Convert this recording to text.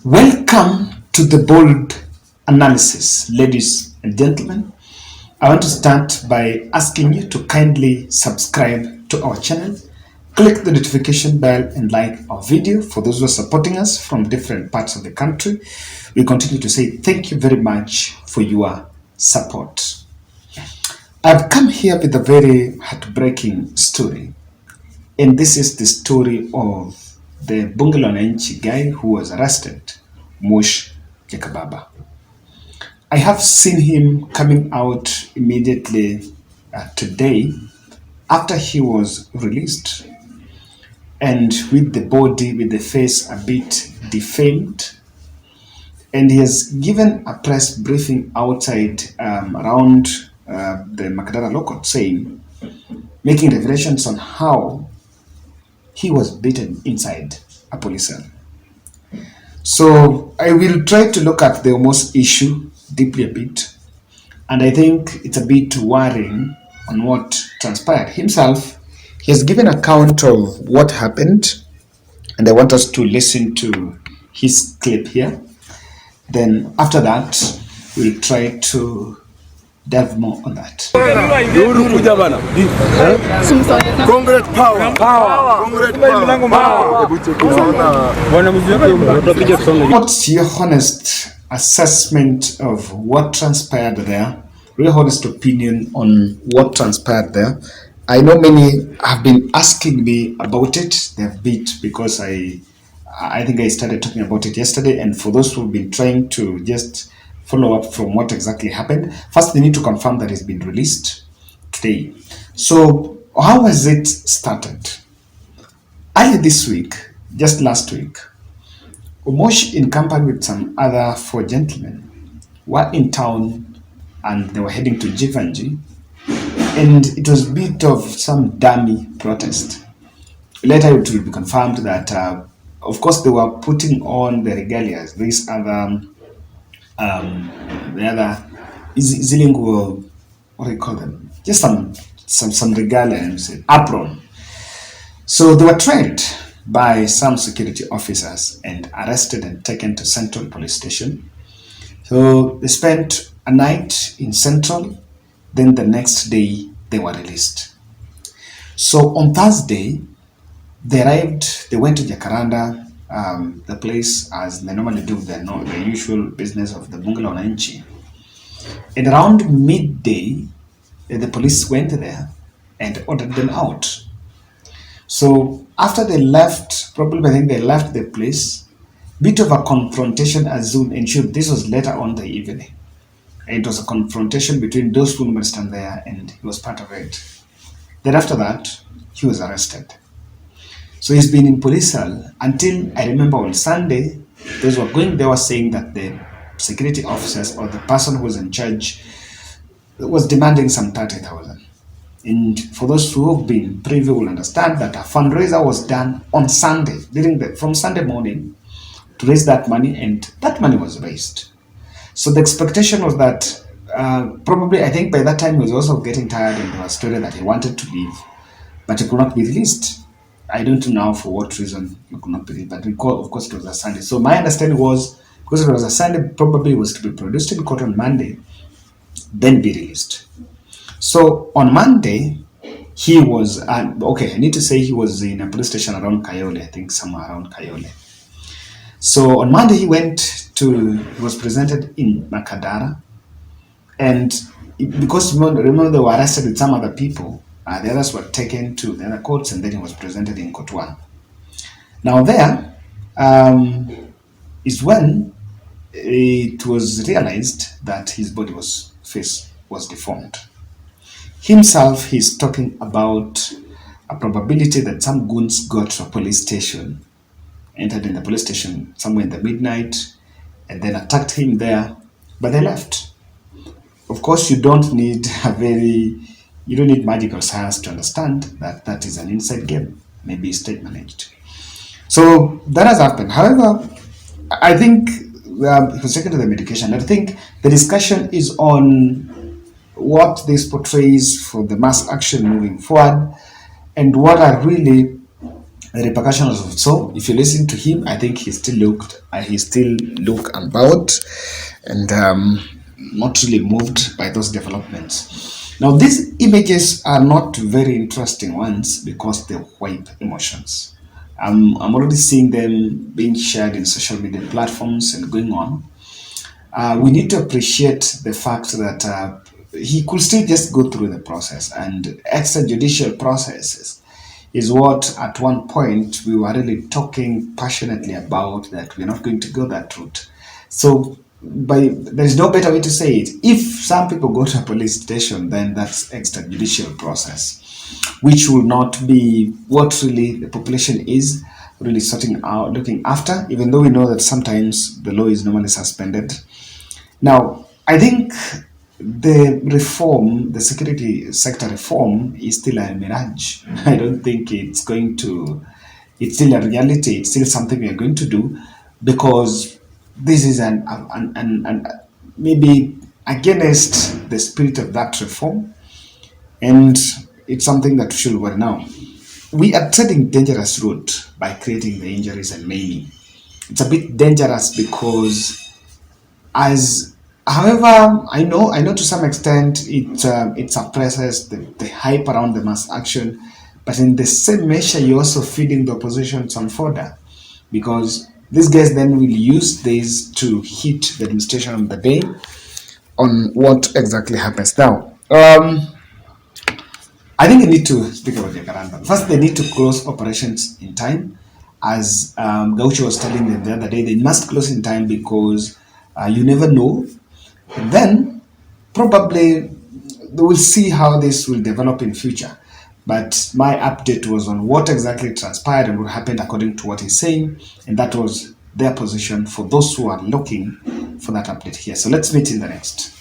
Welcome to the bold analysis, ladies and gentlemen. I want to start by asking you to kindly subscribe to our channel, click the notification bell, and like our video. For those who are supporting us from different parts of the country, we continue to say thank you very much for your support. I've come here with a very heartbreaking story, and this is the story of the Bunge la Wananchi guy who was arrested, Omosh Jakababa. I have seen him coming out immediately today after he was released, and with the body, with the face a bit defamed, and he has given a press briefing outside around the Makadara local, saying, making revelations on how he was beaten inside a police cell. So I will try to look at the Omosh issue deeply a bit, and I think it's a bit worrying on what transpired. Himself, he has given account of what happened, and I want us to listen to his clip here. Then after that, we'll try to delve more on that. Congress power. What's your honest assessment of what transpired there? Real honest opinion on what transpired there. I know many have been asking me about it. They've beat because I think I started talking about it yesterday, and for those who've been trying to just follow up from what exactly happened, first they need to confirm that it's been released today. So how has it started? Early this week, just last week, Omosh, in company with some other four gentlemen, were in town and they were heading to Jivanji, and it was a bit of some dummy protest. Later it will be confirmed that of course they were putting on the regalias, these other the other zilingual, what do you call them? Just some regalia and apron. So they were trained by some security officers and arrested and taken to Central Police Station. So they spent a night in Central, then the next day they were released. So on Thursday, they arrived, they went to Jacaranda, the place as they normally do the usual business of the Bunge la Wananchi. And around midday, the police went there and ordered them out. So after they left, probably I think they left the place, bit of a confrontation ensued. This was later on the evening. It was a confrontation between those who were standing there, and he was part of it. Then after that, he was arrested. So he's been in police cell until, I remember on Sunday, those who were going there were saying that the security officers or the person who was in charge was demanding some 30,000. And for those who have been privy will understand that a fundraiser was done on Sunday, from Sunday morning, to raise that money, and that money was raised. So the expectation was that probably, I think by that time he was also getting tired, and there was a story that he wanted to leave, but he could not be released. I don't know now for what reason he could not be released, but of course it was a Sunday. So my understanding was, because it was a Sunday, probably it was to be produced in court on Monday, then be released. So on Monday, he was, okay, I need to say he was in a police station around Kayole, I think somewhere around Kayole. So on Monday, he was presented in Makadara, and because remember they were arrested with some other people, the others were taken to the other courts, and then he was presented in Court 1. Now there is when it was realized that his face was deformed. Himself, he's talking about a probability that some goons got to a police station, entered in the police station somewhere in the midnight, and then attacked him there, but they left. Of course, you don't need magical science to understand that that is an inside game, maybe state managed. So that has happened. However, I think he was taken to the medication. I think the discussion is on what this portrays for the mass action moving forward, and what are really the repercussions of so. If you listen to him, I think he still look about and not really moved by those developments. Now, these images are not very interesting ones because they wipe emotions. I'm already seeing them being shared in social media platforms and going on. We need to appreciate the fact that he could still just go through the process, and extrajudicial processes is what at one point we were really talking passionately about, that we're not going to go that route. So there is no better way to say it. If some people go to a police station, then that's extrajudicial process, which will not be what really the population is really sorting out, looking after, even though we know that sometimes the law is normally suspended. Now, I think the security sector reform is still a mirage. I don't think it's still a reality. It's still something we are going to do because this is an maybe against the spirit of that reform, and it's something that should worry now. We are treading dangerous route by creating the injuries and maiming. It's a bit dangerous because as however I know to some extent it suppresses the hype around the mass action, but in the same measure you're also feeding the opposition some fodder, because these guys then will use this to hit the administration on the day on what exactly happens now. I think they need to speak about Jacaranda. First, they need to close operations in time. As Gaucho was telling them the other day, they must close in time because you never know. And then probably they will see how this will develop in future. But my update was on what exactly transpired and what happened according to what he's saying, and that was their position for those who are looking for that update here. So let's meet in the next.